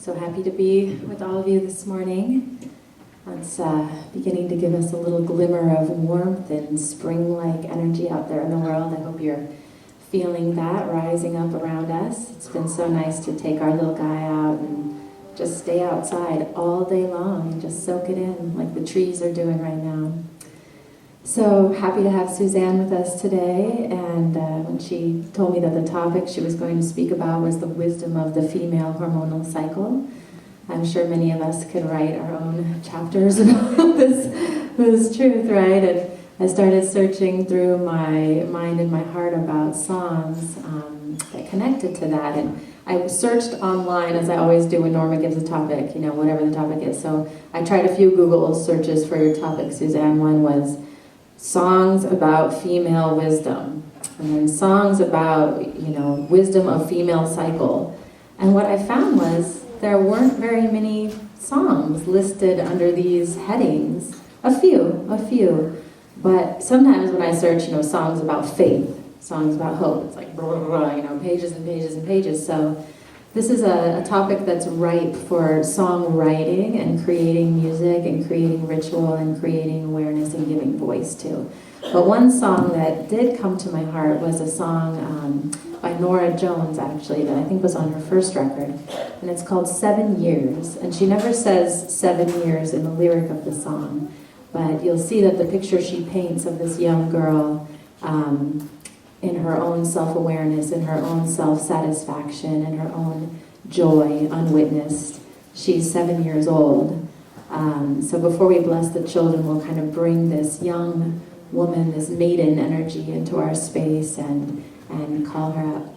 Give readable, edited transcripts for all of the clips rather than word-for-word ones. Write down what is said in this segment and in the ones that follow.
So happy to be with all of you this morning. It's beginning to give us a little glimmer of warmth and spring-like energy out there in the world. I hope you're feeling that rising up around us. It's been so nice to take our little guy out and just stay outside all day long and just soak it in like the trees are doing right now. So happy to have Suzanne with us today, and when she told me that the topic she was going to speak about was the wisdom of the female hormonal cycle, I'm sure many of us could write our own chapters about this truth, right? And I started searching through my mind and my heart about songs that connected to that, and I searched online, as I always do when Norma gives a topic, whatever the topic is. So I tried a few Google searches for your topic, Suzanne. One was songs about female wisdom, and then songs about, wisdom of female cycle. And what I found was there weren't very many songs listed under these headings. A few. But sometimes when I search, songs about faith, songs about hope, it's like, blah, blah, blah, pages and pages and pages. So this is a topic that's ripe for songwriting and creating music and creating ritual and creating awareness and giving voice to. But one song that did come to my heart was a song by Norah Jones, actually, that I think was on her first record. And it's called 7 Years. And she never says 7 years in the lyric of the song. But you'll see that the picture she paints of this young girl in her own self-awareness, in her own self-satisfaction, in her own joy, unwitnessed. She's 7 years old. So before we bless the children, we'll kind of bring this young woman, this maiden energy into our space and call her up.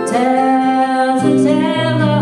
Tells a tale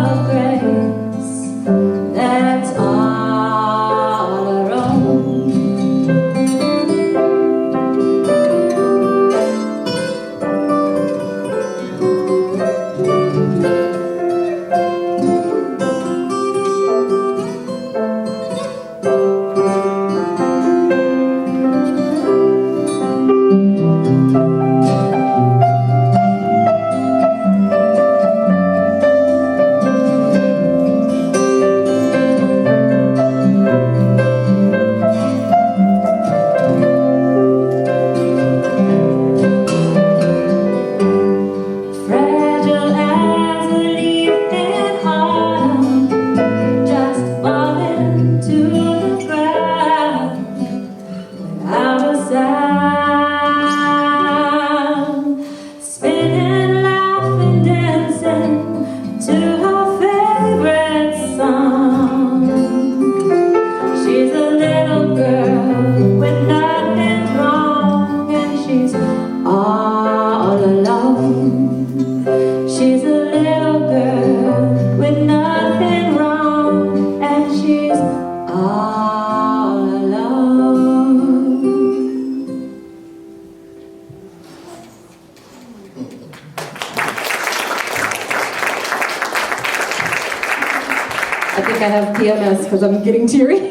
think I have PMS because I'm getting teary.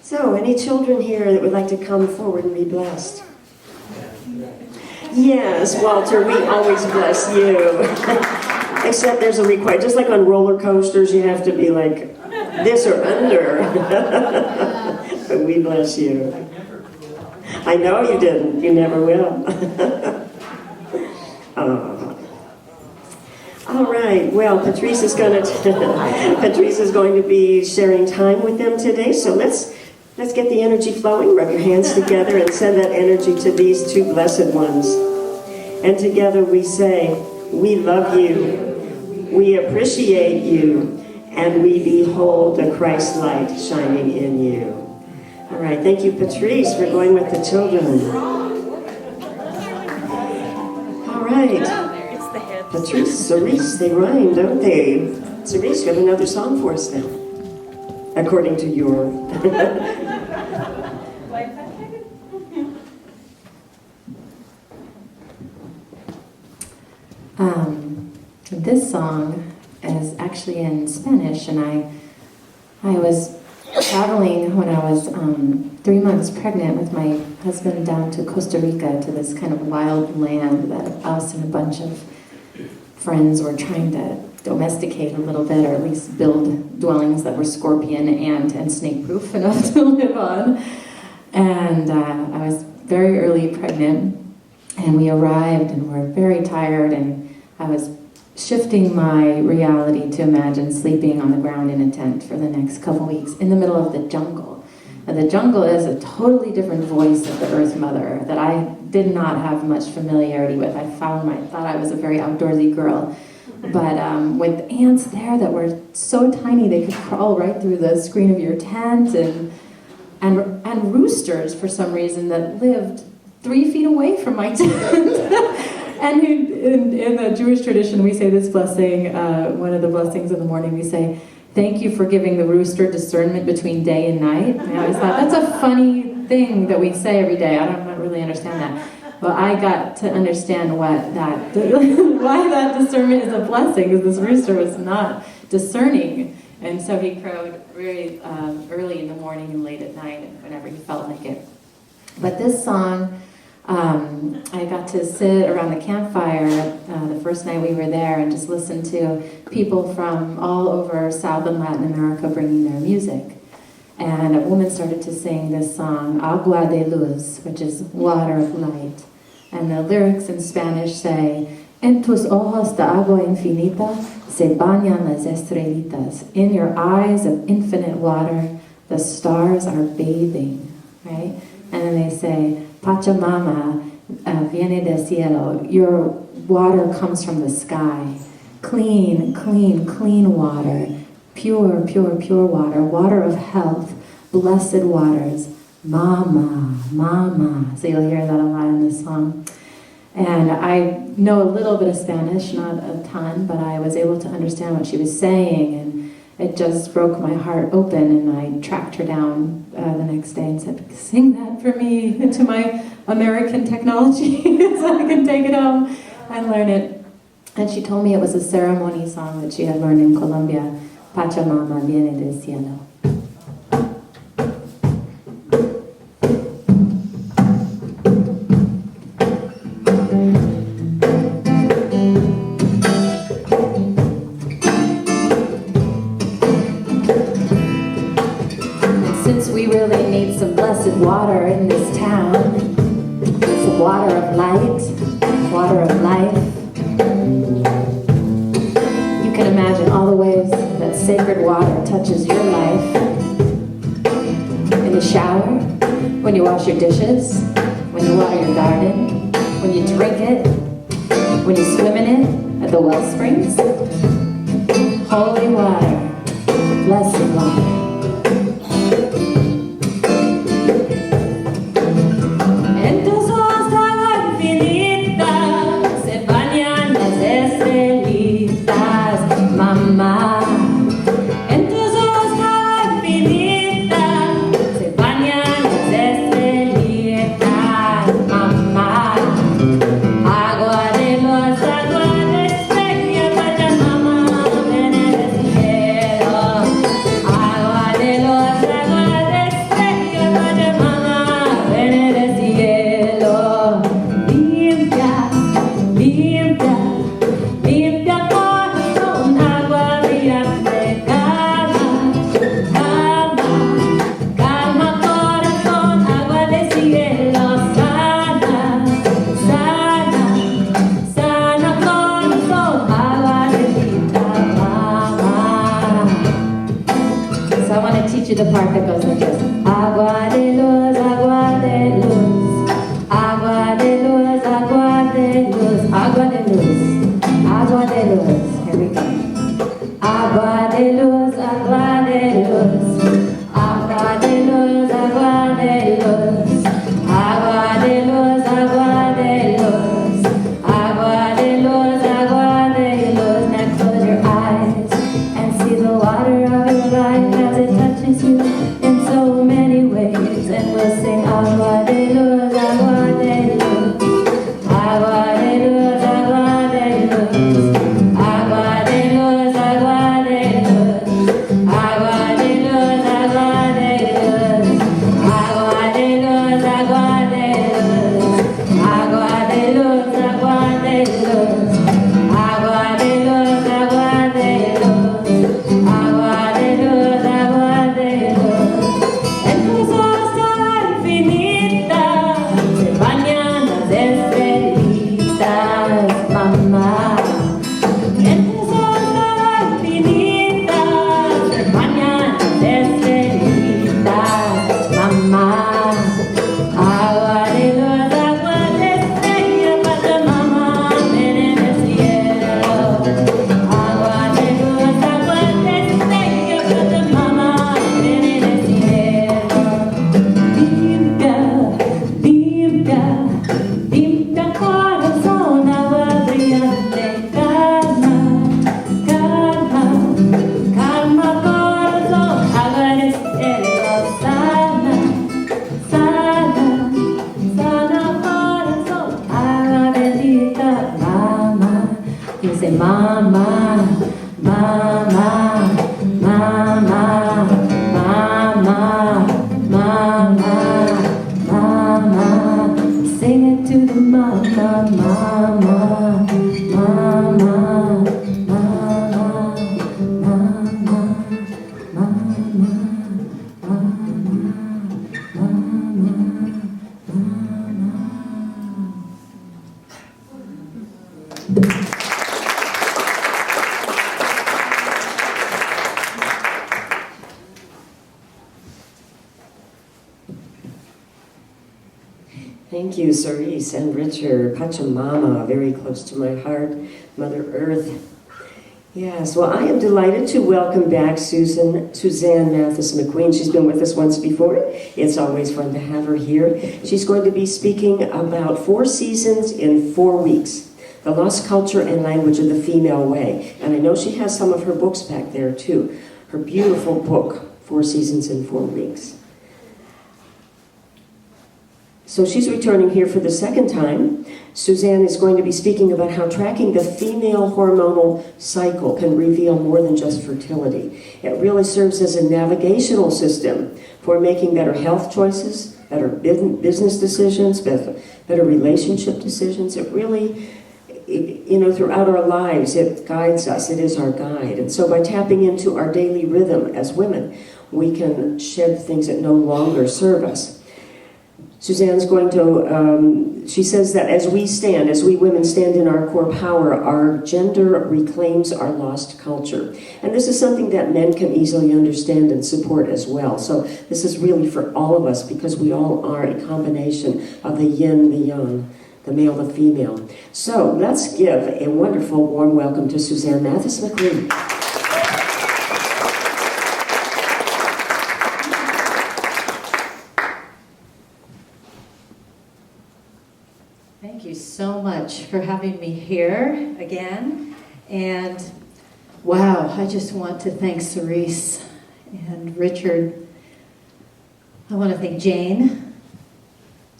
So, any children here that would like to come forward and be blessed? Yes, Walter, we always bless you. Except there's a requirement, just like on roller coasters, you have to be like this or under. But we bless you. I know you didn't. You never will. All right. Well, Patrice is going to be sharing time with them today. So let's get the energy flowing. Rub your hands together and send that energy to these two blessed ones. And together we say, we love you, we appreciate you, and we behold the Christ light shining in you. All right, thank you, Patrice, for going with the children. All right. Patrice, Cerise, they rhyme, don't they? Cerise, you have another song for us now. According to your... This song is actually in Spanish, and I was traveling when I was 3 months pregnant with my husband down to Costa Rica, to this kind of wild land that us and a bunch of friends were trying to domesticate a little bit, or at least build dwellings that were scorpion, ant, and snake-proof enough to live on. And I was very early pregnant, and we arrived and were very tired, and I was shifting my reality to imagine sleeping on the ground in a tent for the next couple weeks in the middle of the jungle. And the jungle is a totally different voice of the Earth Mother that I did not have much familiarity with. I thought I was a very outdoorsy girl, but with ants there that were so tiny they could crawl right through the screen of your tent, and roosters for some reason that lived 3 feet away from my tent. And in the Jewish tradition, we say this blessing, one of the blessings in the morning, we say, "Thank you for giving the rooster discernment between day and night." And I always thought, that's a funny thing that we say every day. I don't really understand that. But I got to understand why that discernment is a blessing, because this rooster was not discerning. And so he crowed very early in the morning and late at night, and whenever he felt like it. But this song... I got to sit around the campfire the first night we were there and just listen to people from all over South and Latin America bringing their music. And a woman started to sing this song, Agua de Luz, which is water of light. And the lyrics in Spanish say, En tus ojos de agua infinita se bañan las estrellitas. In your eyes of infinite water, the stars are bathing, right? And then they say, Pachamama viene del cielo. Your water comes from the sky. Clean, clean, clean water. Pure, pure, pure water. Water of health. Blessed waters. Mama, mama. So you'll hear that a lot in this song. And I know a little bit of Spanish, not a ton, but I was able to understand what she was saying, and it just broke my heart open, and I tracked her down the next day and said, sing that for me into my American technology so I can take it home and learn it. And she told me it was a ceremony song that she had learned in Colombia, Pachamama viene del cielo. Water in this town. It's the water of light, water of life. You can imagine all the ways that sacred water touches your life. In the shower, when you wash your dishes, when you water your garden, when you drink it, when you swim in it at the well springs. Holy water, blessed water. Mama, teach you the part that goes like this. Agua de luz, agua de luz. Agua de luz, agua de luz. Agua de luz, agua de luz. Here we go. Agua de luz, agua de luz. Agua de luz, agua de luz. Agua de luz, agua de luz. Agua de luz, agua de luz. Now close your eyes and see the water of your life as it touches you in so many ways. And we'll sing agua de luz, agua de luz. Agua de luz, agua de luz. Agua de luz, agua de luz. Agua de luz, agua de luz. Agua de luz, agua de luz. Agua de luz, agua de luz. Agua de luz, agua de luz. Agua de luz, agua de luz. En tus ojos agua infinita se bañan las estrellitas, mamá. En tus ojos agua infinita se bañan las estrellitas, mamá. Agua de luz, agua de estrella, Pachamama, ven en el cielo. Agua de luz, agua de estrella, Pachamama, ven en el cielo. Limpia, limpia, limpia corazón, agua brillante, calma, calma, calma corazón, agua de cielo, sana, sana, sana corazón, agua bendita, mamá. You say mama, mama, mama, mama, mama, mama. Sing it to the mama, mama, mama, mama, mama, Thank you, Cerise and Richard. Pachamama, very close to my heart. Mother Earth. Yes, well, I am delighted to welcome back Suzanne Mathis McQueen. She's been with us once before. It's always fun to have her here. She's going to be speaking about 4 seasons in 4 weeks. The Lost Culture and Language of the Female Way. And I know she has some of her books back there, too. Her beautiful book, 4 Seasons in 4 Weeks. So she's returning here for the second time. Suzanne is going to be speaking about how tracking the female hormonal cycle can reveal more than just fertility. It really serves as a navigational system for making better health choices, better business decisions, better relationship decisions. It really, throughout our lives, it guides us. It is our guide. And so by tapping into our daily rhythm as women, we can shed things that no longer serve us. Suzanne's going to, she says that as we women stand in our core power, our gender reclaims our lost culture. And this is something that men can easily understand and support as well. So this is really for all of us because we all are a combination of the yin, the yang, the male, the female. So let's give a wonderful warm welcome to Suzanne Mathis McQueen. Thank you so much for having me here again. And wow, I just want to thank Cerise and Richard. I want to thank Jane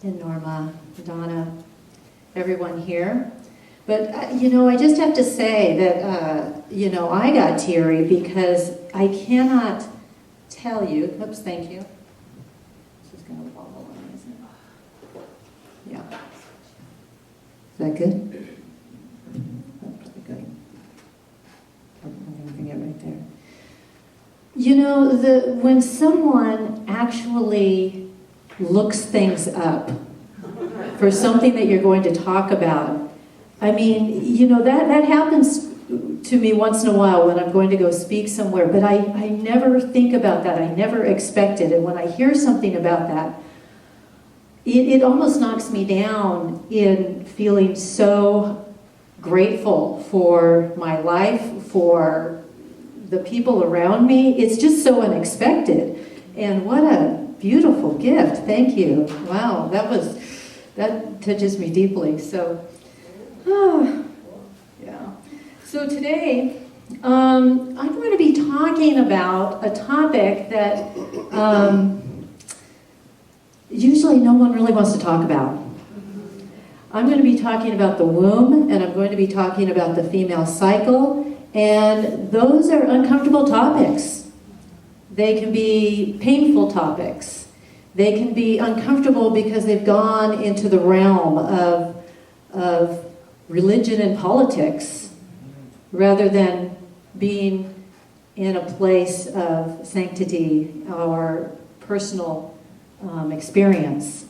and Norma, Donna, everyone here. But, I just have to say that, I got teary because I cannot tell you. Oops, thank you. This is going to fall along, isn't it? Yeah. Is that good? That's pretty good. I'm going to bring it right there. When someone actually looks things up for something that you're going to talk about, that happens to me once in a while when I'm going to go speak somewhere, but I never think about that. I never expect it. And when I hear something about that, it almost knocks me down in feeling so grateful for my life, for the people around me. It's just so unexpected. And what a beautiful gift. Thank you. Wow, that touches me deeply. So, yeah. So today, I'm going to be talking about a topic that usually no one really wants to talk about. I'm going to be talking about the womb, and I'm going to be talking about the female cycle, and those are uncomfortable topics. They can be painful topics. They can be uncomfortable because they've gone into the realm of religion and politics rather than being in a place of sanctity or personal experience.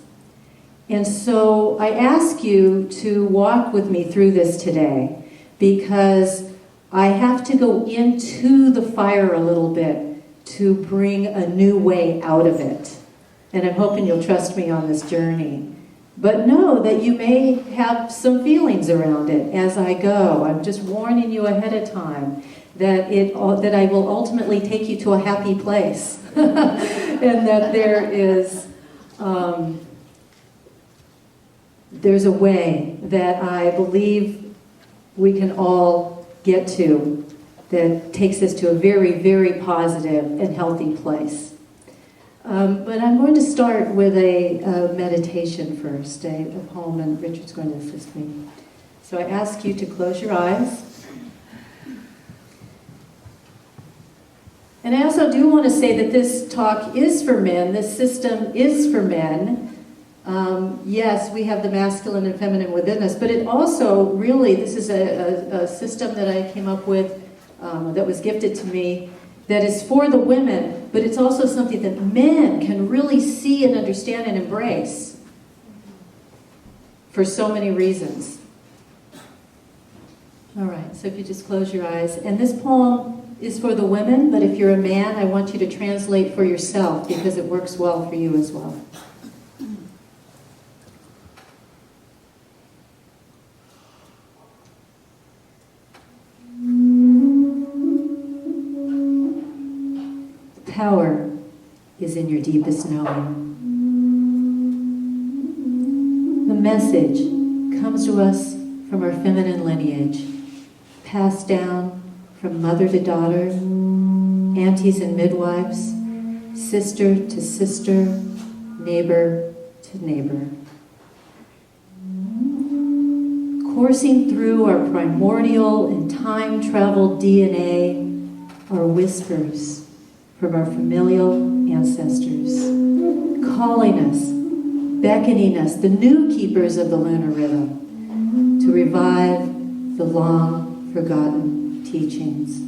And so I ask you to walk with me through this today because I have to go into the fire a little bit to bring a new way out of it. And I'm hoping you'll trust me on this journey. But know that you may have some feelings around it as I go. I'm just warning you ahead of time that I will ultimately take you to a happy place. And that there's a way that I believe we can all get to that takes us to a very, very positive and healthy place. But I'm going to start with a meditation first, a poem, and Richard's going to assist me. So I ask you to close your eyes. And I also do want to say that this talk is for men, this system is for men. Yes, we have the masculine and feminine within us, but it also really, this is a system that I came up with that was gifted to me that is for the women, but it's also something that men can really see and understand and embrace for so many reasons. All right, so if you just close your eyes. And this poem is for the women, but if you're a man, I want you to translate for yourself because it works well for you as well. Power is in your deepest knowing. The message comes to us from our feminine lineage, passed down from mother to daughter, aunties and midwives, sister to sister, neighbor to neighbor. Coursing through our primordial and time-traveled DNA are whispers from our familial ancestors, calling us, beckoning us, the new keepers of the lunar rhythm, to revive the long-forgotten teachings.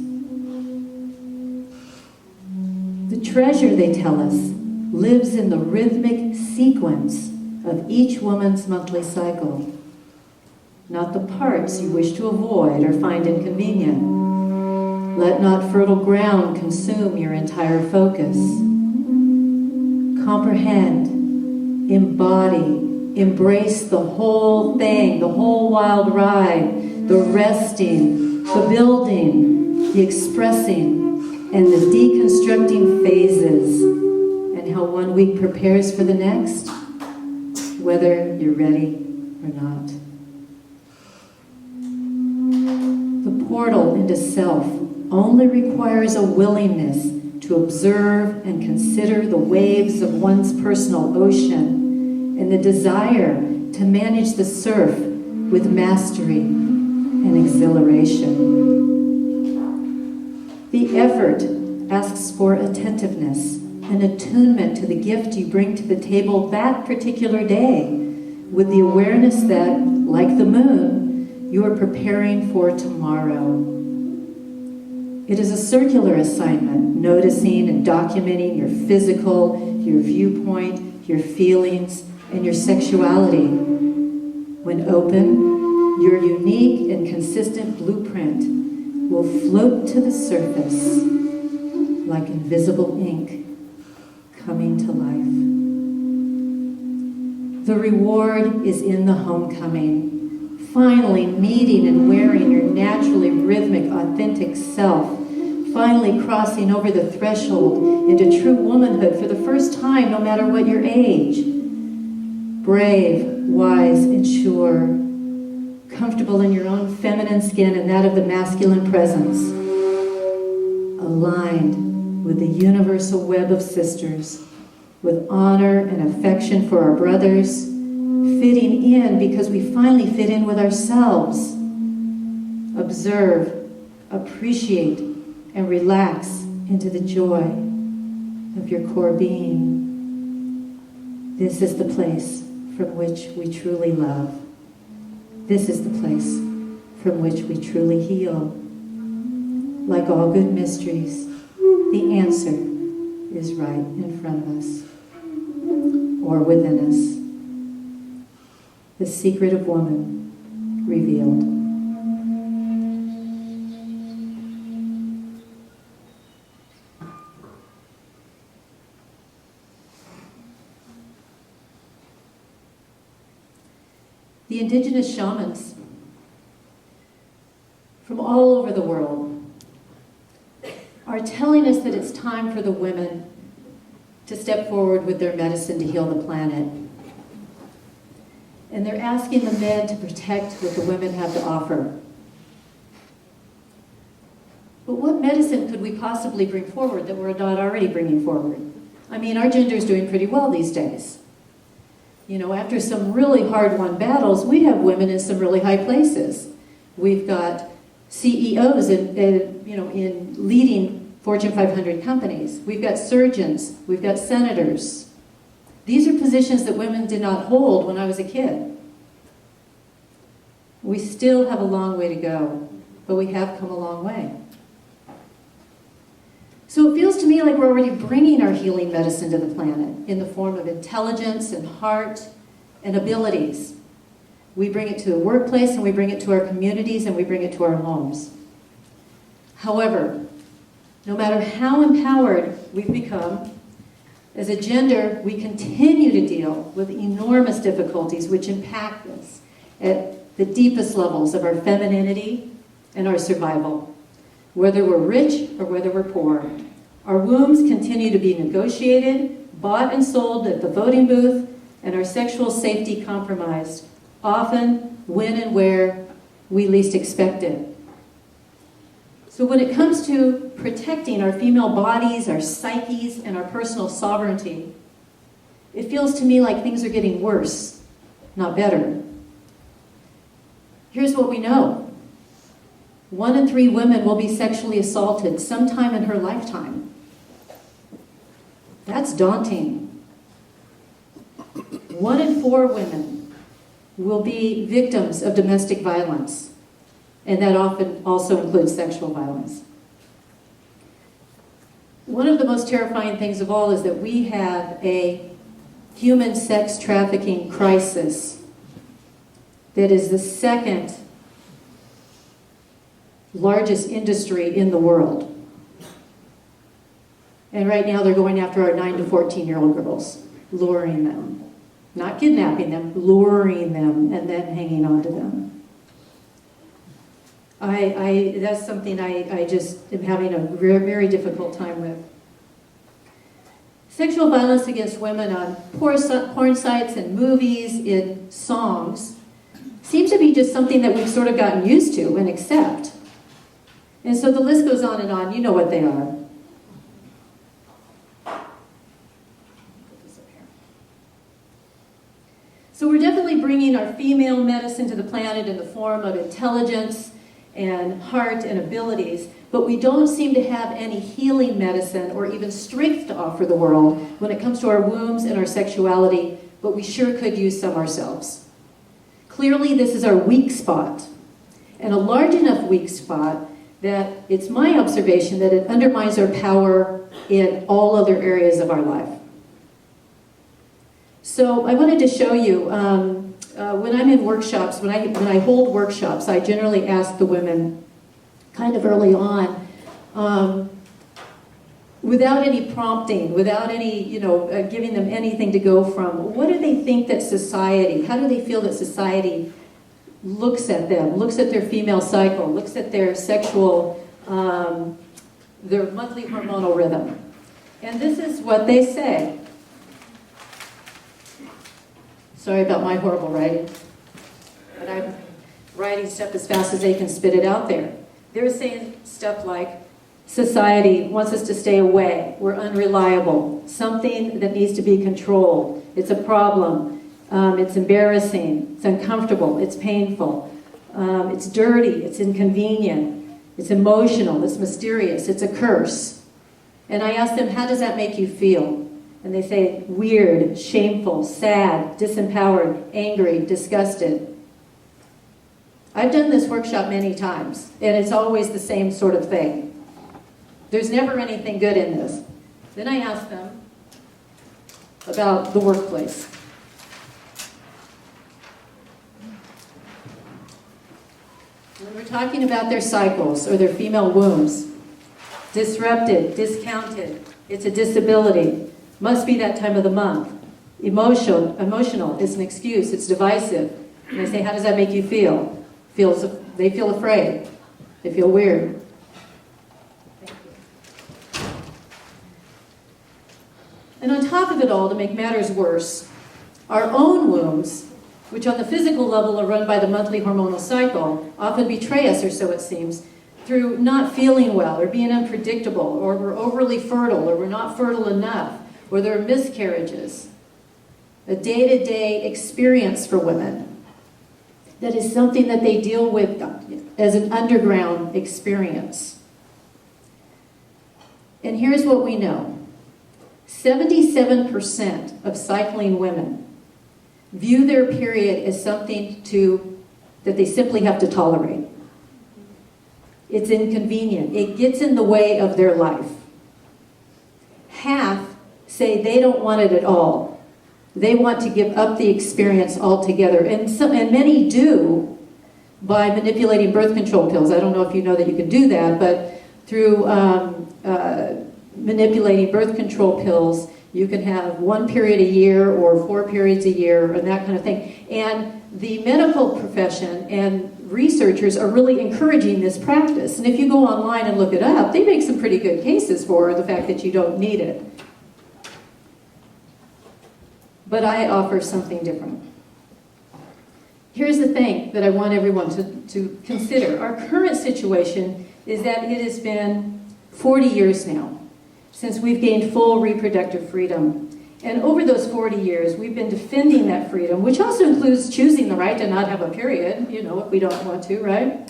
The treasure, they tell us, lives in the rhythmic sequence of each woman's monthly cycle, not the parts you wish to avoid or find inconvenient. Let not fertile ground consume your entire focus. Comprehend, embody, embrace the whole thing, the whole wild ride, the resting, the building, the expressing, and the deconstructing phases, and how 1 week prepares for the next, whether you're ready or not. The portal into self only requires a willingness to observe and consider the waves of one's personal ocean and the desire to manage the surf with mastery and exhilaration. The effort asks for attentiveness and attunement to the gift you bring to the table that particular day, with the awareness that, like the moon, you are preparing for tomorrow. It is a circular assignment, noticing and documenting your physical, your viewpoint, your feelings, and your sexuality. When open, your unique and consistent blueprint will float to the surface like invisible ink coming to life. The reward is in the homecoming, finally meeting and wearing your naturally rhythmic, authentic self, finally crossing over the threshold into true womanhood for the first time, no matter what your age. Brave, wise, and sure, comfortable in your own feminine skin and that of the masculine presence, aligned with the universal web of sisters, with honor and affection for our brothers, fitting in because we finally fit in with ourselves. Observe, appreciate, and relax into the joy of your core being. This is the place from which we truly love. This is the place from which we truly heal. Like all good mysteries, the answer is right in front of us, or within us. The secret of woman revealed. The indigenous shamans from all over the world are telling us that it's time for the women to step forward with their medicine to heal the planet. And they're asking the men to protect what the women have to offer. But what medicine could we possibly bring forward that we're not already bringing forward? I mean, our gender is doing pretty well these days. You know, after some really hard-won battles, we have women in some really high places. We've got CEOs in leading Fortune 500 companies. We've got surgeons. We've got senators. These are positions that women did not hold when I was a kid. We still have a long way to go, but we have come a long way. So it feels to me like we're already bringing our healing medicine to the planet in the form of intelligence and heart and abilities. We bring it to the workplace, and we bring it to our communities, and we bring it to our homes. However, no matter how empowered we've become, as a gender, we continue to deal with enormous difficulties which impact us at the deepest levels of our femininity and our survival. Whether we're rich or whether we're poor, our wombs continue to be negotiated, bought and sold at the voting booth, and our sexual safety compromised, often when and where we least expect it. So when it comes to protecting our female bodies, our psyches, and our personal sovereignty, it feels to me like things are getting worse, not better. Here's what we know. 1 in 3 women will be sexually assaulted sometime in her lifetime. That's daunting. 1 in 4 women will be victims of domestic violence, and that often also includes sexual violence. One of the most terrifying things of all is that we have a human sex trafficking crisis that is the second largest industry in the world. And right now they're going after our 9 to 14-year-old girls, luring them. Not kidnapping them, luring them, and then hanging on to them. That's something I just am having a very, very difficult time with. Sexual violence against women on porn sites and movies, in songs, seems to be just something that we've sort of gotten used to and accept. And so the list goes on and on. You know what they are. So we're definitely bringing our female medicine to the planet in the form of intelligence and heart and abilities, but we don't seem to have any healing medicine or even strength to offer the world when it comes to our wombs and our sexuality, but we sure could use some ourselves. Clearly, this is our weak spot, and a large enough weak spot that it's my observation that it undermines our power in all other areas of our life. So I wanted to show you, when I'm in workshops, when I hold workshops, I generally ask the women, kind of early on, without any prompting, without any, giving them anything to go from. What do they think that society, how do they feel that society looks at them, looks at their female cycle, looks at their sexual, their monthly hormonal rhythm? And this is what they say. Sorry about my horrible writing, but I'm writing stuff as fast as they can spit it out there. They're saying stuff like, society wants us to stay away, we're unreliable, something that needs to be controlled, it's a problem, it's embarrassing, it's uncomfortable, it's painful, it's dirty, it's inconvenient, it's emotional, it's mysterious, it's a curse. And I ask them, how does that make you feel? And they say, weird, shameful, sad, disempowered, angry, disgusted. I've done this workshop many times, and it's always the same sort of thing. There's never anything good in this. Then I ask them about the workplace. When we're talking about their cycles or their female wombs, disrupted, discounted, it's a disability, must be that time of the month. Emotional, it's an excuse, it's divisive. And I say, how does that make you feel? They feel afraid. They feel weird. Thank you. And on top of it all, to make matters worse, our own wombs, which on the physical level are run by the monthly hormonal cycle, often betray us, or so it seems, through not feeling well, or being unpredictable, or we're overly fertile, or we're not fertile enough, or there are miscarriages. A day-to-day experience for women that is something that they deal with as an underground experience. And here's what we know. 77% of cycling women view their period as something that they simply have to tolerate. It's inconvenient. It gets in the way of their life. Half say they don't want it at all. They want to give up the experience altogether. And many do by manipulating birth control pills. I don't know if you know that you can do that, but through manipulating birth control pills, you can have 1 period a year or 4 periods a year and that kind of thing. And the medical profession and researchers are really encouraging this practice. And if you go online and look it up, they make some pretty good cases for the fact that you don't need it. But I offer something different. Here's the thing that I want everyone to consider. Our current situation is that it has been 40 years now since we've gained full reproductive freedom. And over those 40 years, we've been defending that freedom, which also includes choosing the right to not have a period, if we don't want to, right?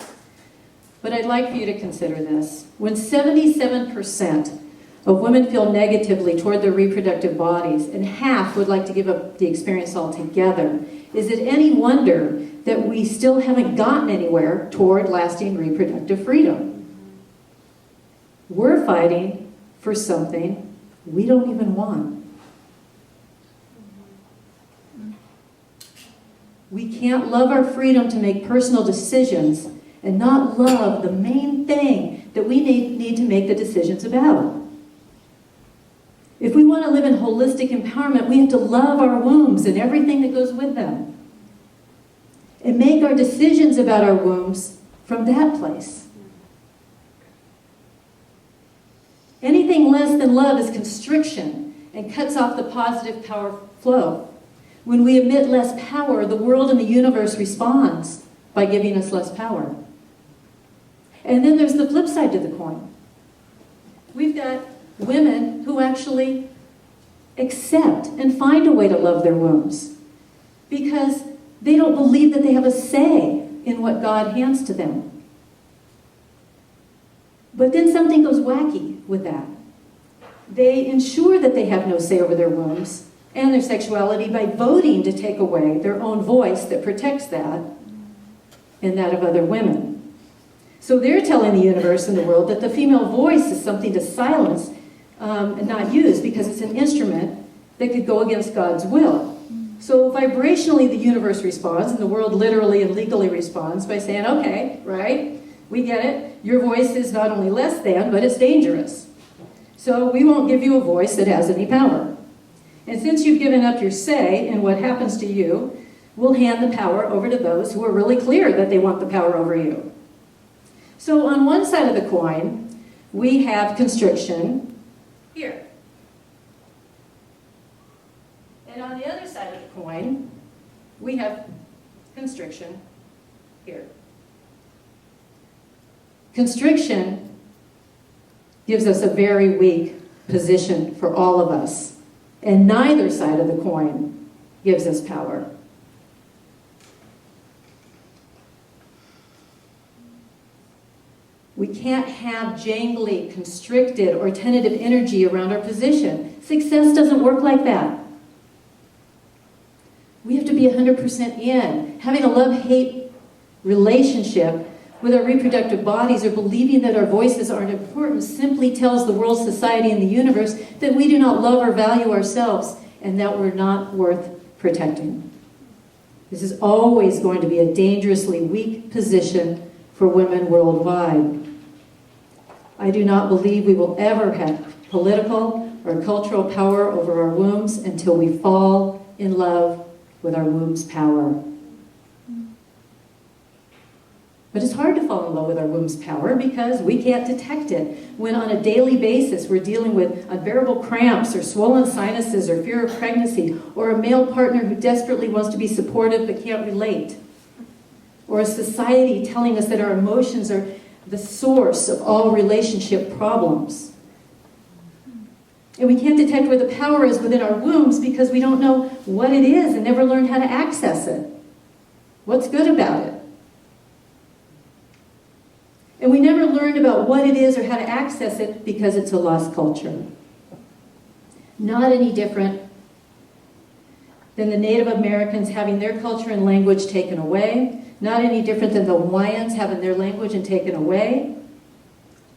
But I'd like for you to consider this. When 77% of women feel negatively toward their reproductive bodies, and half would like to give up the experience altogether, is it any wonder that we still haven't gotten anywhere toward lasting reproductive freedom? We're fighting for something we don't even want. We can't love our freedom to make personal decisions and not love the main thing that we need to make the decisions about. If we want to live in holistic empowerment, we have to love our wombs and everything that goes with them. And make our decisions about our wombs from that place. Anything less than love is constriction and cuts off the positive power flow. When we emit less power, the world and the universe responds by giving us less power. And then there's the flip side to the coin. We've got women who actually accept and find a way to love their wombs because they don't believe that they have a say in what God hands to them. But then something goes wacky with that. They ensure that they have no say over their wombs and their sexuality by voting to take away their own voice that protects that and that of other women. So they're telling the universe and the world that the female voice is something to silence and not use because it's an instrument that could go against God's will. So vibrationally the universe responds and the world literally and legally responds by saying, okay, right, We get it. Your voice is not only less than, but it's dangerous. So we won't give you a voice that has any power. And since you've given up your say in what happens to you, we'll hand the power over to those who are really clear that they want the power over you. So on one side of the coin, we have constriction here. And on the other side of the coin, we have constriction here. Constriction gives us a very weak position for all of us, and neither side of the coin gives us power. We can't have jangly, constricted, or tentative energy around our position. Success doesn't work like that. We have to be 100% in. Having a love-hate relationship with our reproductive bodies or believing that our voices aren't important simply tells the world, society, and the universe that we do not love or value ourselves and that we're not worth protecting. This is always going to be a dangerously weak position for women worldwide. I do not believe we will ever have political or cultural power over our wombs until we fall in love with our womb's power. But it's hard to fall in love with our womb's power because we can't detect it. When on a daily basis we're dealing with unbearable cramps or swollen sinuses or fear of pregnancy, or a male partner who desperately wants to be supportive but can't relate, or a society telling us that our emotions are the source of all relationship problems. And we can't detect where the power is within our wombs because we don't know what it is and never learned how to access it. What's good about it? And we never learned about what it is or how to access it because it's a lost culture. Not any different than the Native Americans having their culture and language taken away. Not any different than the Hawaiians having their language and taken away.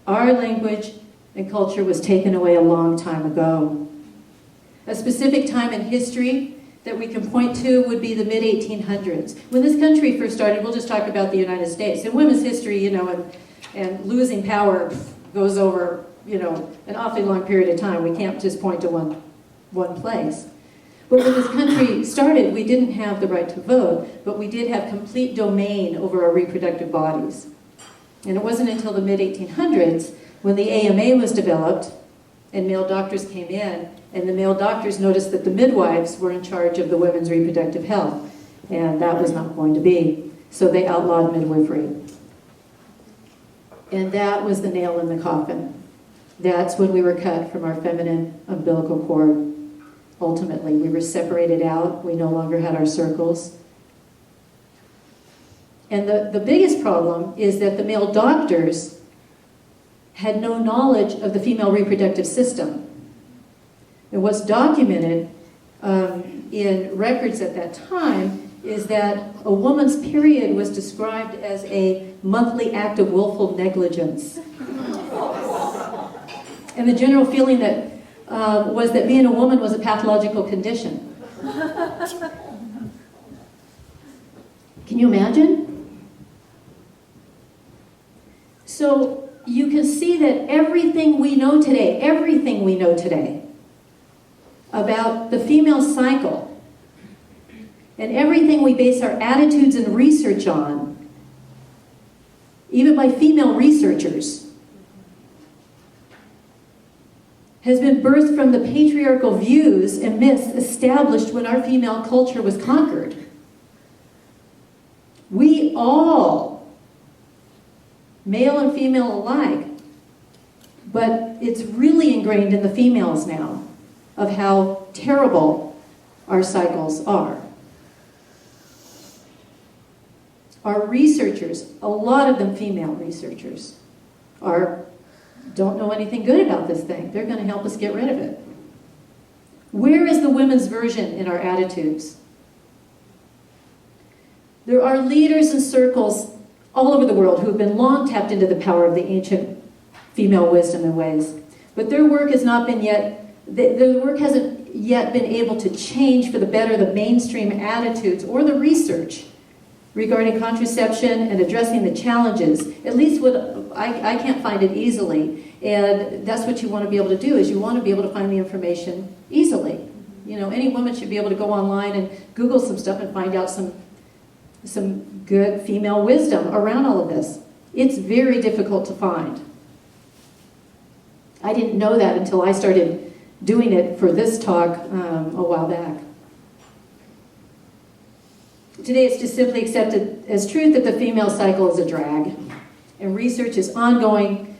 Our language and culture was taken away a long time ago. A specific time in history that we can point to would be the mid-1800s. When this country first started, we'll just talk about the United States. In women's history, and losing power goes over, an awfully long period of time. We can't just point to one place. But when this country started, we didn't have the right to vote, but we did have complete domain over our reproductive bodies. And it wasn't until the mid-1800s when the AMA was developed and male doctors came in, and the male doctors noticed that the midwives were in charge of the women's reproductive health, and that was not going to be. So they outlawed midwifery. And that was the nail in the coffin. That's when we were cut from our feminine umbilical cord. Ultimately, we were separated out. We no longer had our circles. And the biggest problem is that the male doctors had no knowledge of the female reproductive system. And what's documented in records at that time is that a woman's period was described as a monthly act of willful negligence. And the general feeling that was that being a woman was a pathological condition. Can you imagine? So you can see that everything we know today about the female cycle and everything we base our attitudes and research on, even by female researchers, has been birthed from the patriarchal views and myths established when our female culture was conquered. We all, male and female alike, but it's really ingrained in the females now of how terrible our cycles are. Our researchers, a lot of them female researchers, don't know anything good about this thing. They're going to help us get rid of it. Where is the women's version in our attitudes? There are leaders and circles all over the world who have been long tapped into the power of the ancient female wisdom and ways. But their work has not been yet, the work hasn't yet been able to change for the better the mainstream attitudes or the research regarding contraception and addressing the challenges. At least what I can't find it easily. And that's what you want to be able to do, is you want to be able to find the information easily. You know, any woman should be able to go online and Google some stuff and find out some good female wisdom around all of this. It's very difficult to find. I didn't know that until I started doing it for this talk a while back. Today it's just simply accepted as truth that the female cycle is a drag, and research is ongoing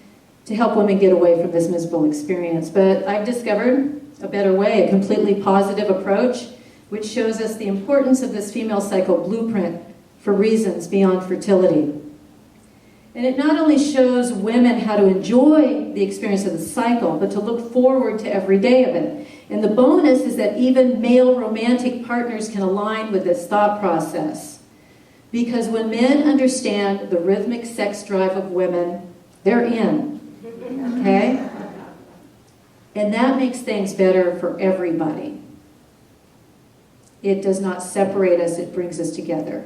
to help women get away from this miserable experience. But I've discovered a better way, a completely positive approach, which shows us the importance of this female cycle blueprint for reasons beyond fertility. And it not only shows women how to enjoy the experience of the cycle, but to look forward to every day of it. And the bonus is that even male romantic partners can align with this thought process. Because when men understand the rhythmic sex drive of women, they're in. Okay? And that makes things better for everybody. It does not separate us, it brings us together.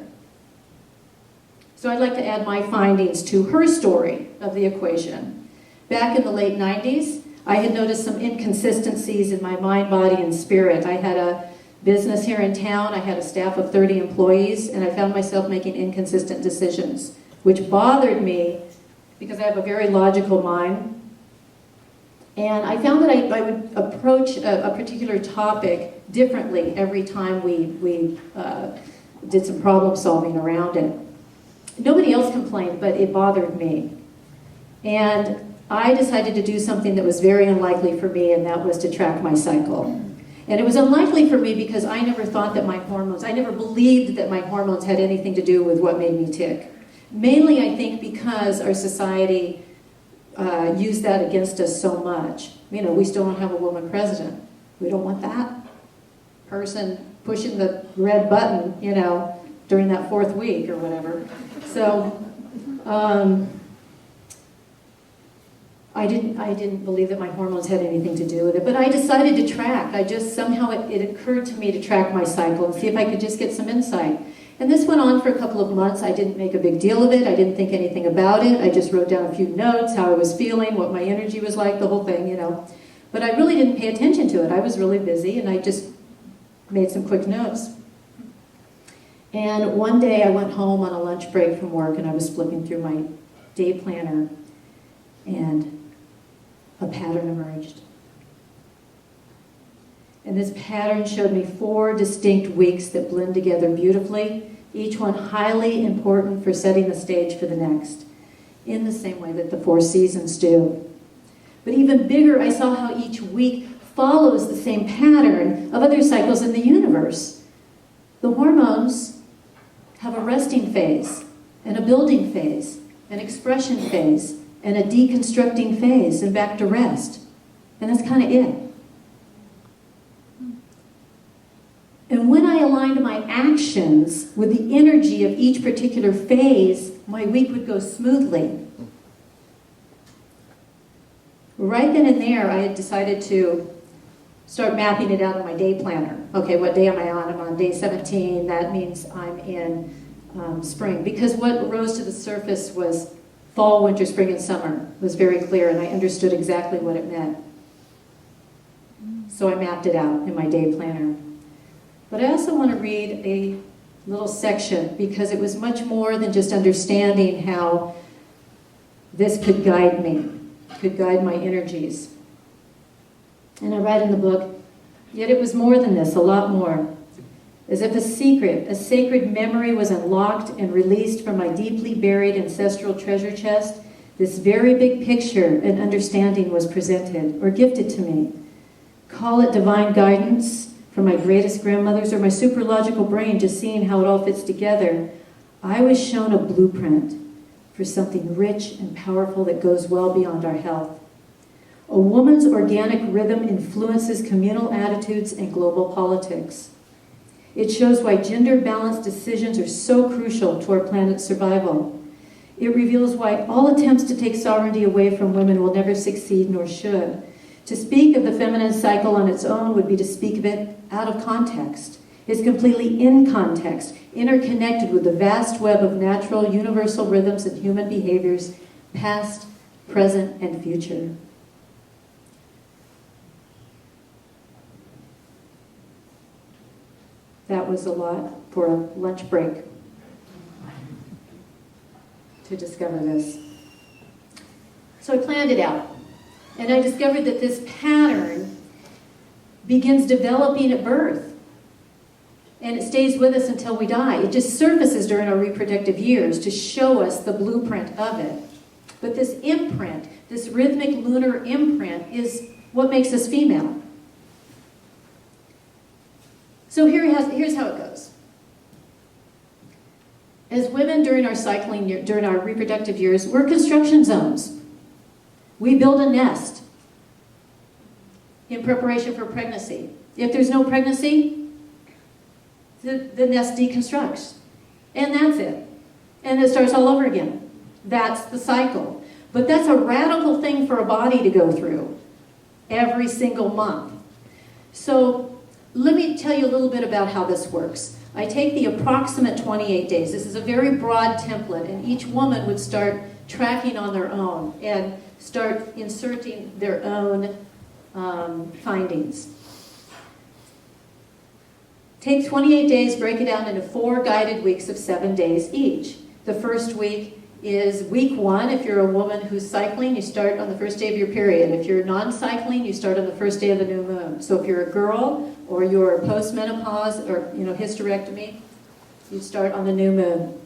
So I'd like to add my findings to her story of the equation. Back in the late 90s, I had noticed some inconsistencies in my mind, body, and spirit. I had a business here in town, I had a staff of 30 employees, and I found myself making inconsistent decisions, which bothered me because I have a very logical mind. And I found that I would approach a particular topic differently every time we did some problem solving around it. Nobody else complained, but it bothered me. And I decided to do something that was very unlikely for me, and that was to track my cycle. And it was unlikely for me because I never thought that I never believed that my hormones had anything to do with what made me tick. Mainly, I think, because our society used that against us so much. You know, we still don't have a woman president. We don't want that person pushing the red button, you know, during that 4th week or whatever. So, I didn't believe that my hormones had anything to do with it, but I decided to track. Somehow it occurred to me to track my cycle and see if I could just get some insight. And this went on for a couple of months. I didn't make a big deal of it. I didn't think anything about it. I just wrote down a few notes, how I was feeling, what my energy was like, the whole thing, you know. But I really didn't pay attention to it. I was really busy, and I just made some quick notes. And one day I went home on a lunch break from work, and I was flipping through my day planner, and a pattern emerged. And this pattern showed me 4 distinct weeks that blend together beautifully, each one highly important for setting the stage for the next, in the same way that the 4 seasons do. But even bigger, I saw how each week follows the same pattern of other cycles in the universe. The hormones have a resting phase, and a building phase, an expression phase, and a deconstructing phase, and back to rest. And that's kind of it. And when I aligned my actions with the energy of each particular phase, my week would go smoothly. Right then and there, I had decided to start mapping it out in my day planner. Okay, what day am I on? I'm on day 17. That means I'm in spring. Because what rose to the surface was fall, winter, spring, and summer. It was very clear, and I understood exactly what it meant. So I mapped it out in my day planner. But I also want to read a little section because it was much more than just understanding how this could guide me, could guide my energies. And I read in the book, yet it was more than this, a lot more. As if a secret, a sacred memory was unlocked and released from my deeply buried ancestral treasure chest, this very big picture and understanding was presented or gifted to me. Call it divine guidance from my greatest grandmothers or my super logical brain just seeing how it all fits together. I was shown a blueprint for something rich and powerful that goes well beyond our health. A woman's organic rhythm influences communal attitudes and global politics. It shows why gender-balanced decisions are so crucial to our planet's survival. It reveals why all attempts to take sovereignty away from women will never succeed nor should. To speak of the feminine cycle on its own would be to speak of it out of context. It's completely in context, interconnected with the vast web of natural, universal rhythms and human behaviors, past, present, and future. That was a lot for a lunch break to discover this. So I planned it out, and I discovered that this pattern begins developing at birth, and it stays with us until we die. It just surfaces during our reproductive years to show us the blueprint of it. But this imprint, this rhythmic lunar imprint, is what makes us female. So here's how it goes. As women during our cycling, during our reproductive years, we're construction zones. We build a nest in preparation for pregnancy. If there's no pregnancy, the nest deconstructs. And that's it. And it starts all over again. That's the cycle. But that's a radical thing for a body to go through every single month. So let me tell you a little bit about how this works. I take the approximate 28 days. This is a very broad template, and each woman would start tracking on their own and start inserting their own findings. Take 28 days, break it down into 4 guided weeks of 7 days each. The first week is week 1. If you're a woman who's cycling, you start on the first day of your period. If you're non-cycling, you start on the first day of the new moon. So if you're a girl or you're post-menopause or hysterectomy, you start on the new moon.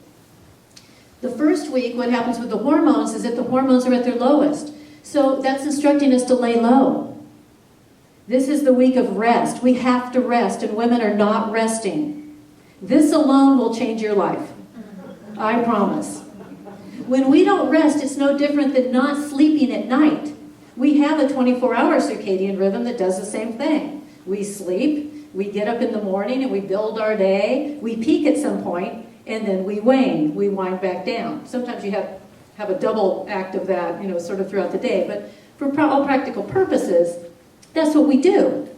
The first week, what happens with the hormones is that the hormones are at their lowest. So that's instructing us to lay low. This is the week of rest. We have to rest, and women are not resting. This alone will change your life. I promise. When we don't rest, it's no different than not sleeping at night. We have a 24-hour circadian rhythm that does the same thing. We sleep, we get up in the morning, and we build our day. We peak at some point, and then we wane. We wind back down. Sometimes you have a double act of that, sort of throughout the day. But for all practical purposes, that's what we do.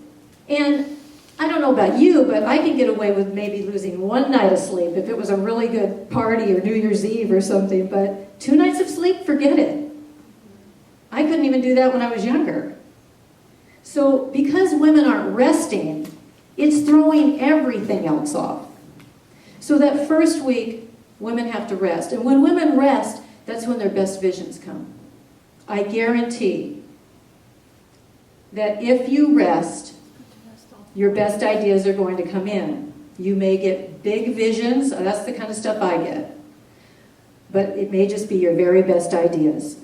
And I don't know about you, but I can get away with maybe losing 1 night of sleep if it was a really good party or New Year's Eve or something, but 2 nights of sleep, forget it. I couldn't even do that when I was younger. So because women aren't resting, it's throwing everything else off. So that first week, women have to rest. And when women rest, that's when their best visions come. I guarantee that if you rest, your best ideas are going to come in. You may get big visions. That's the kind of stuff I get. But it may just be your very best ideas.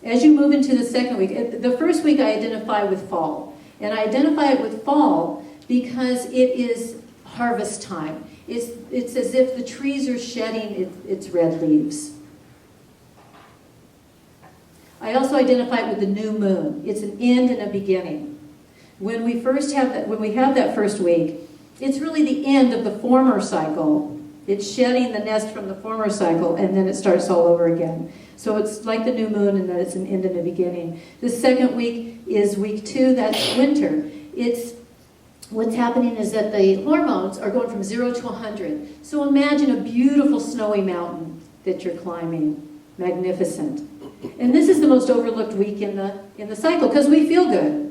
As you move into the second week, the first week I identify with fall. And I identify it with fall because it is harvest time. It's as if the trees are shedding its red leaves. I also identify it with the new moon. It's an end and a beginning. When we have that first week, it's really the end of the former cycle. It's shedding the nest from the former cycle, and then it starts all over again. So it's like the new moon, and that it's an end and a beginning. The second week is week 2. That's winter. What's happening is that the hormones are going from 0 to 100. So imagine a beautiful snowy mountain that you're climbing. Magnificent. And this is the most overlooked week in the cycle because we feel good.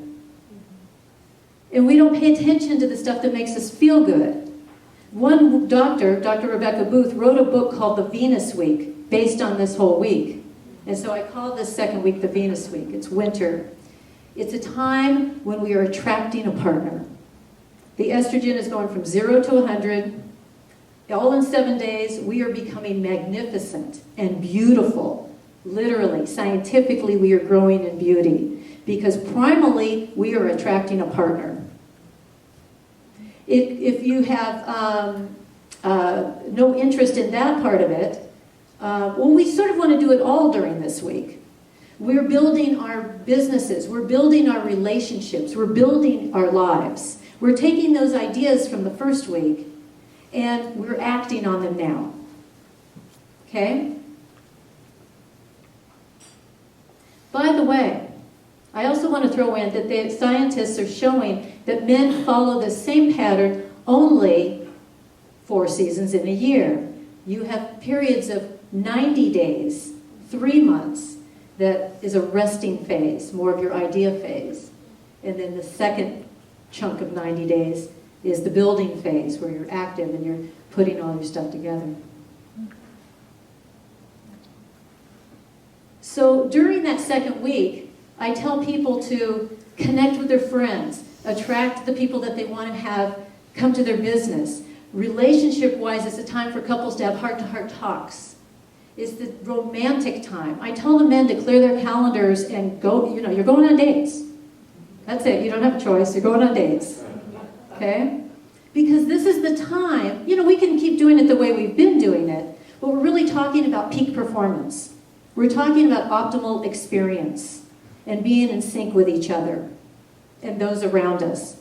And we don't pay attention to the stuff that makes us feel good. One doctor, Dr. Rebecca Booth, wrote a book called The Venus Week, based on this whole week. And so I call this second week the Venus Week. It's winter. It's a time when we are attracting a partner. The estrogen is going from 0 to 100. All in 7 days, we are becoming magnificent and beautiful. Literally, scientifically, we are growing in beauty. Because primally, we are attracting a partner. If you have no interest in that part of it, we sort of want to do it all during this week. We're building our businesses. We're building our relationships. We're building our lives. We're taking those ideas from the first week, and we're acting on them now. Okay? By the way, I also want to throw in that the scientists are showing that men follow the same pattern only 4 seasons in a year. You have periods of 90 days, 3 months, that is a resting phase, more of your idea phase. And then the second chunk of 90 days is the building phase, where you're active and you're putting all your stuff together. So during that second week, I tell people to connect with their friends, attract the people that they want to have come to their business. Relationship-wise, it's a time for couples to have heart-to-heart talks. It's the romantic time. I tell the men to clear their calendars and go, you're going on dates. That's it. You don't have a choice. You're going on dates. Okay? Because this is the time, we can keep doing it the way we've been doing it, but we're really talking about peak performance. We're talking about optimal experience and being in sync with each other and those around us.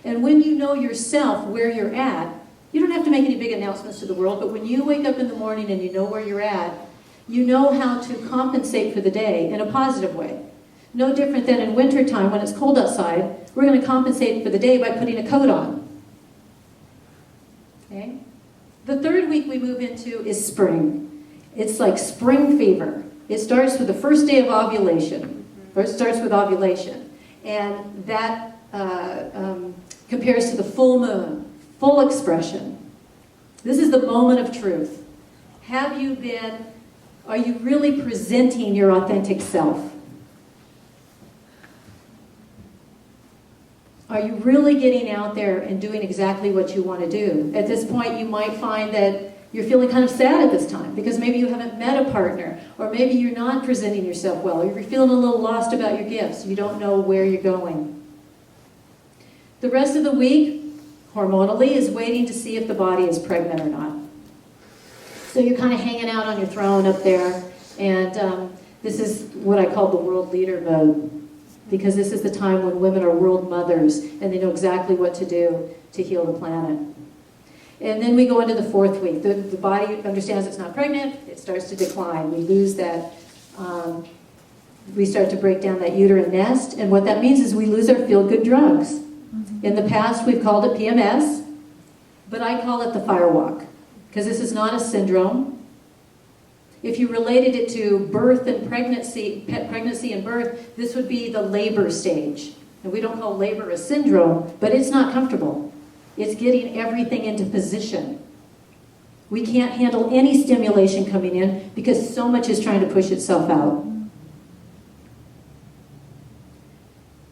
And when you know yourself where you're at, you don't have to make any big announcements to the world, but when you wake up in the morning and you know where you're at, you know how to compensate for the day in a positive way. No different than in wintertime when it's cold outside, we're going to compensate for the day by putting a coat on. Okay? The third week we move into is spring. It's like spring fever. It starts with the first day of ovulation. Or it starts with ovulation. And that compares to the full moon. Full expression. This is the moment of truth. Are you really presenting your authentic self? Are you really getting out there and doing exactly what you want to do? At this point, you might find that you're feeling kind of sad at this time because maybe you haven't met a partner, or maybe you're not presenting yourself well, or you're feeling a little lost about your gifts. You don't know where you're going. The rest of the week, hormonally, is waiting to see if the body is pregnant or not. So you're kind of hanging out on your throne up there, and this is what I call the world leader mode, because this is the time when women are world mothers, and they know exactly what to do to heal the planet. And then we go into the fourth week. The body understands it's not pregnant, it starts to decline. We lose that, we start to break down that uterine nest, and what that means is we lose our feel-good drugs. In the past, we've called it PMS, but I call it the firewalk, because this is not a syndrome. If you related it to birth and pregnancy and birth, this would be the labor stage. And we don't call labor a syndrome, but it's not comfortable. It's getting everything into position. We can't handle any stimulation coming in because so much is trying to push itself out.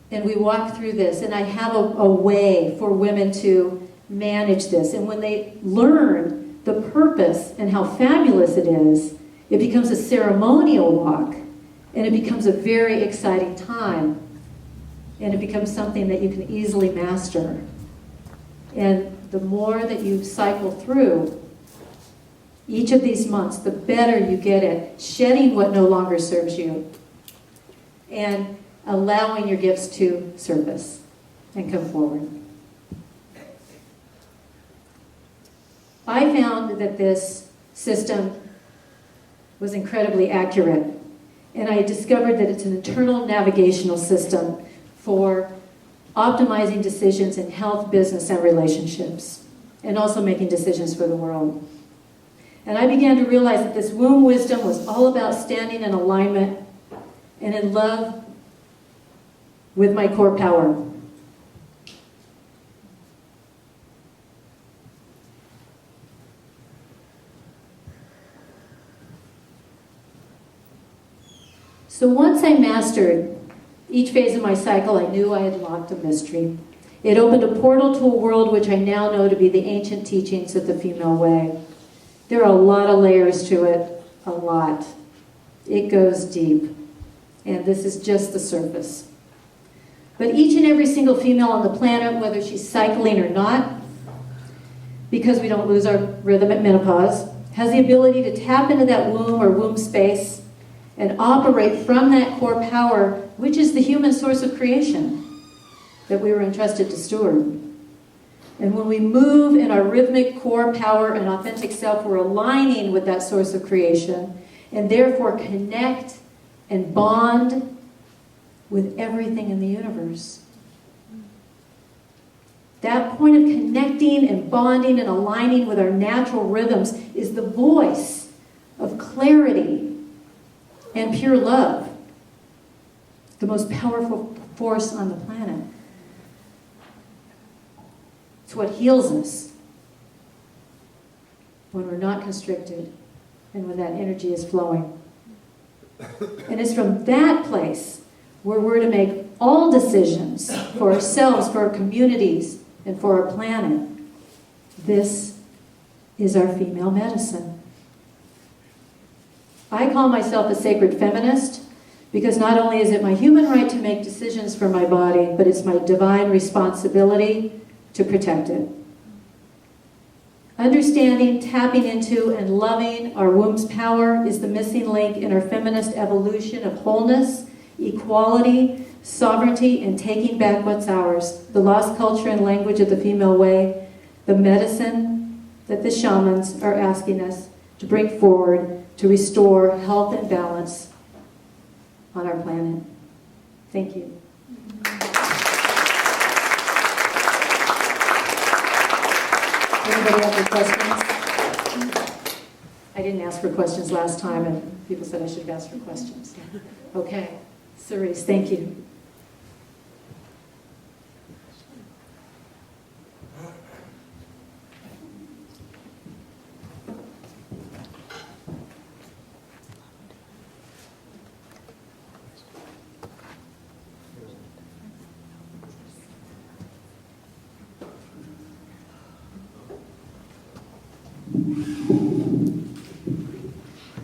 And we walk through this, and I have a way for women to manage this. And when they learn the purpose and how fabulous it is, it becomes a ceremonial walk, and it becomes a very exciting time, and it becomes something that you can easily master. And the more that you cycle through each of these months, the better you get at shedding what no longer serves you and allowing your gifts to surface and come forward. I found that this system was incredibly accurate, and I discovered that it's an internal navigational system for optimizing decisions in health, business, and relationships, and also making decisions for the world. And I began to realize that this womb wisdom was all about standing in alignment and in love with my core power. So once I mastered each phase of my cycle, I knew I had unlocked a mystery. It opened a portal to a world which I now know to be the ancient teachings of the female way. There are a lot of layers to it, a lot. It goes deep, and this is just the surface. But each and every single female on the planet, whether she's cycling or not, because we don't lose our rhythm at menopause, has the ability to tap into that womb or womb space and operate from that core power, which is the human source of creation that we were entrusted to steward. And when we move in our rhythmic core power and authentic self, we're aligning with that source of creation and therefore connect and bond with everything in the universe. That point of connecting and bonding and aligning with our natural rhythms is the voice of clarity and pure love, the most powerful force on the planet. It's what heals us when we're not constricted and when that energy is flowing. And it's from that place where we're to make all decisions for ourselves, for our communities, and for our planet. This is our female medicine. I call myself a sacred feminist because not only is it my human right to make decisions for my body, but it's my divine responsibility to protect it. Understanding, tapping into, and loving our womb's power is the missing link in our feminist evolution of wholeness, equality, sovereignty, and taking back what's ours. The lost culture and language of the female way, the medicine that the shamans are asking us to bring forward to restore health and balance on our planet. Thank you. Anybody have any questions? I didn't ask for questions last time, and people said I should have asked for questions. Okay. Cerise, thank you.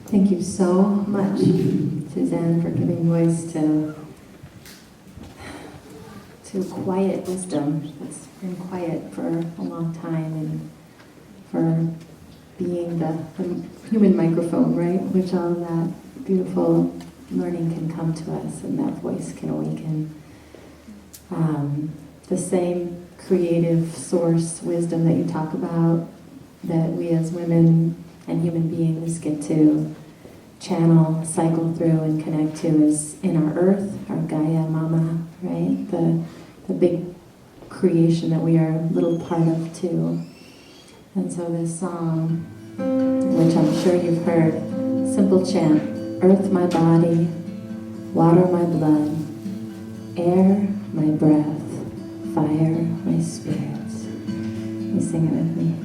Thank you so much, Suzanne, for giving voice to quiet wisdom that's been quiet for a long time, and for being the human microphone, right? Which all of that beautiful learning can come to us, and that voice can awaken. The same creative source wisdom that you talk about, that we as women and human beings get to channel, cycle through, and connect to, is in our earth, our Gaia Mama, right? The big creation that we are a little part of too. And so this song, which I'm sure you've heard, simple chant: earth my body, water my blood, air my breath, fire my spirit. You sing it with me.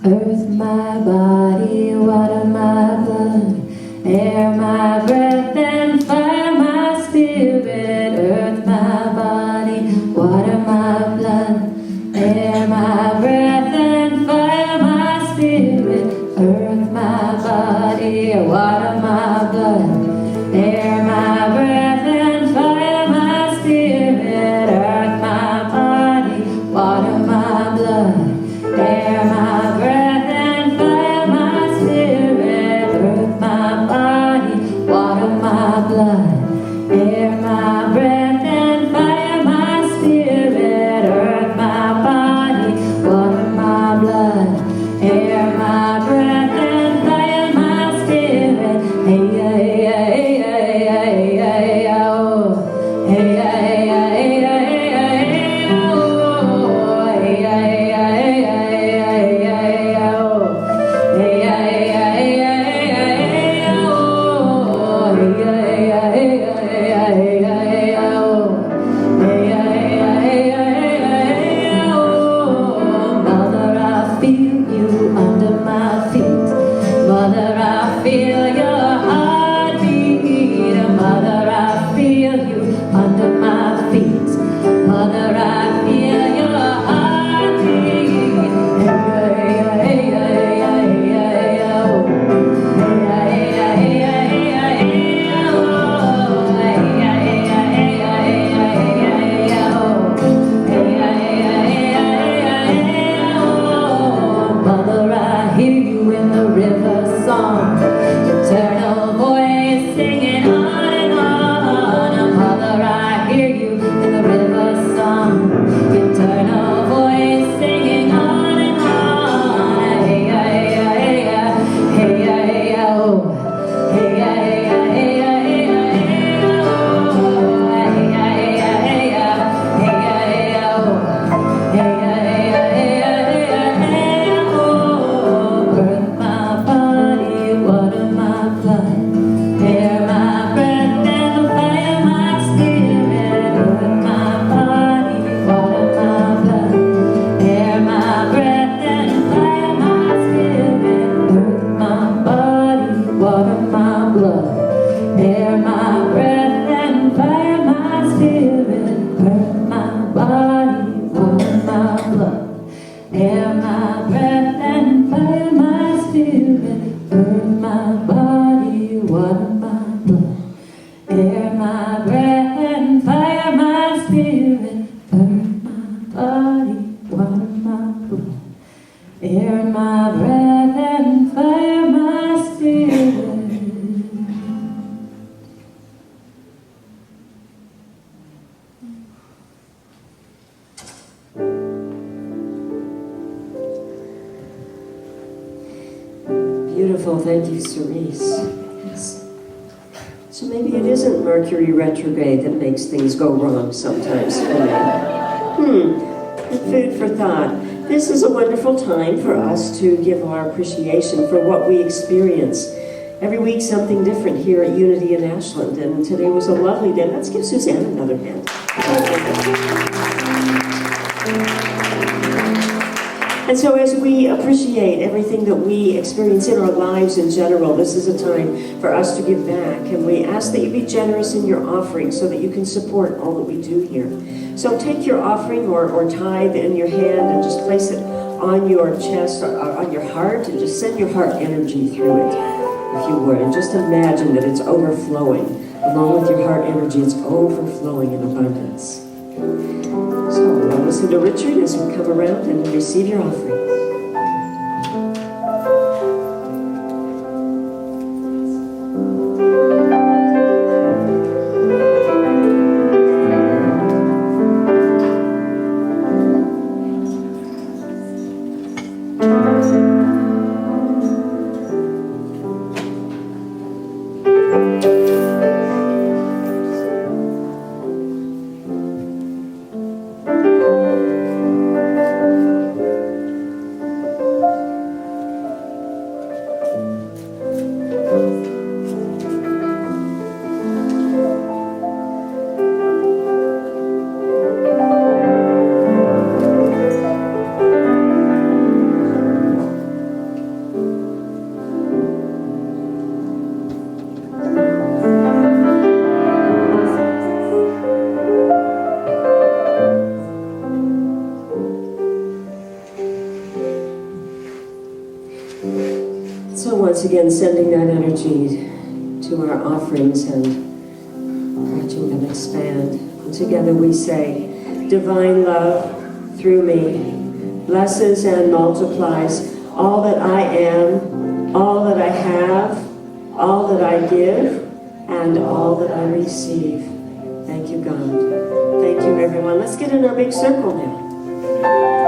Earth my body, water my blood, air my breath, and fire my spirit. Earth my body, water my blood, air my breath, and fire my spirit. Earth my body, water my blood, air my breath, and fire my spirit. Earth my body, water my blood, air my breath, and fire my spirit. Earth my body, water my blood, Air my breath and fire my spirit, earth my body, water my blood. Air my breath and fire my spirit, earth my body, water my blood. Air my breath and fire my spirit. Beautiful, thank you, Cerise. Yes. So maybe it isn't Mercury retrograde that makes things go wrong sometimes for me. Food for thought. This is a wonderful time for us to give our appreciation for what we experience. Every week something different here at Unity in Ashland, and today was a lovely day. Let's give Suzanne another hand. And so as we appreciate everything that we experience in our lives in general, this is a time for us to give back. And we ask that you be generous in your offering so that you can support all that we do here. So take your offering or tithe in your hand and just place it on your chest, or on your heart, and just send your heart energy through it, if you would. And just imagine that it's overflowing. Along with your heart energy, it's overflowing in abundance. So we'll listen to Richard as we come around and receive your offering. So once again, sending that energy to our offerings and watching them expand. And together we say, divine love through me blesses and multiplies all that I am, all that I have, all that I give, and all that I receive. Thank you, God. Thank you, everyone. Let's get in our big circle now.